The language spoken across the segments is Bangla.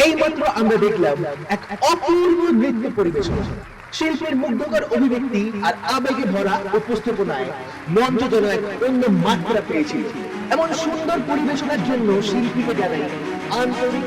এইমাত্র আমরা দেখলাম এক অপূর্ব নৃত্য পরিবেশন। শিল্পের মুগ্ধকর অভিব্যক্তি আর আবেগে ভরা উপস্থাপনায় মঞ্চ যেন এক অন্য মাত্রা পেয়েছিল। এমন সুন্দর পরিবেশনার জন্য শিল্পীকে জানাই আন্তরিক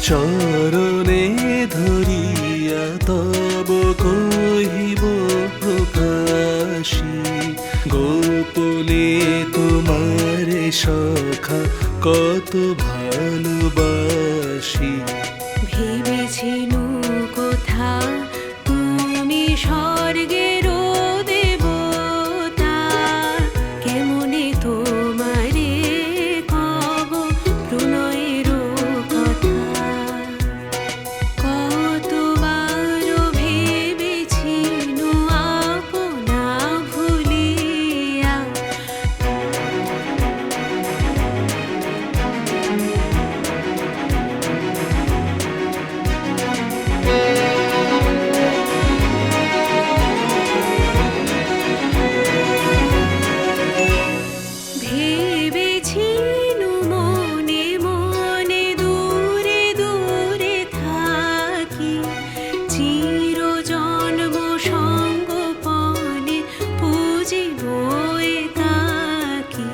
চরণে ধরিয়া তব কহিব প্রকাশী, গোপনে তোমারে সখা কত ভালোবাসি। ভেবেছিনু কোথা তুমি স্বর্গেরও দেবতা, কেমনে তোমারে কব প্রণয়ের কথা। কতবার ভেবেছিনু আপনা ভুলিয়া, ভেবেছিনু মনে মনে দূরে দূরে থাকি, চিরজন্ম সঙ্গোপনে পুজিব একাকী।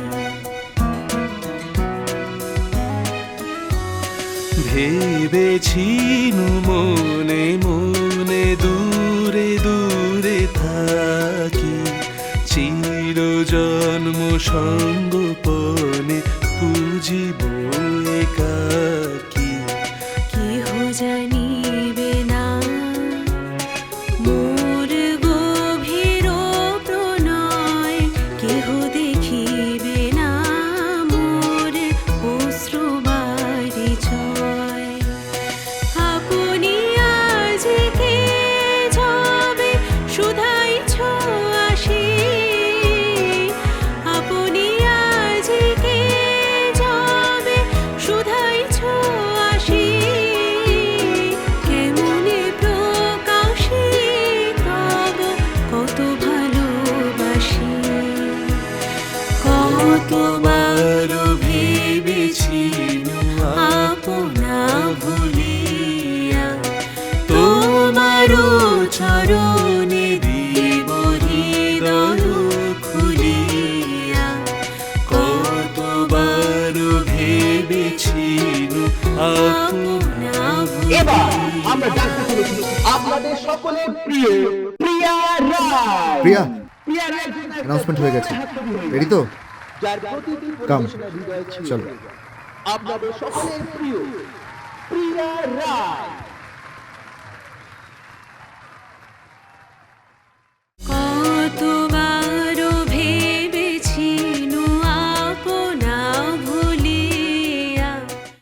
ভেবেছিনু মনে মনে দূরে দূরে থাকি, চিরজন্ম সঙ্গোপনে পুজিব একাকী। কেহ জানিবে না মোর গভীর প্রণয়, কেহ দেখিবে না মোর অশ্রুবারি ছয়। আপনি আজকে যাবে শুধাইছ আসি, আপনি আজকে যাবে শুধাইছ আসি, কেমনে প্রকাশে তব কত ভালোবাসি। কতবার ভেবেছিনু আপনা ভুলিয়া, তোমারও চরণে দিব হৃদয় খুলিয়া। কতবার ভেবেছিনু আপনা এবার আমরা জানতে চলেছি আপনাদের সকলের প্রিয় প্রিয়া রায়। প্রিয়া, প্রিয়া রায় অ্যানাউন্সমেন্ট হয়ে গেছে। রেডি তো? যার প্রতিটি কাম, পরিবেশনা হৃদয় ছিল। চলো। আপনাদের সকলের প্রিয় প্রিয়া রায়।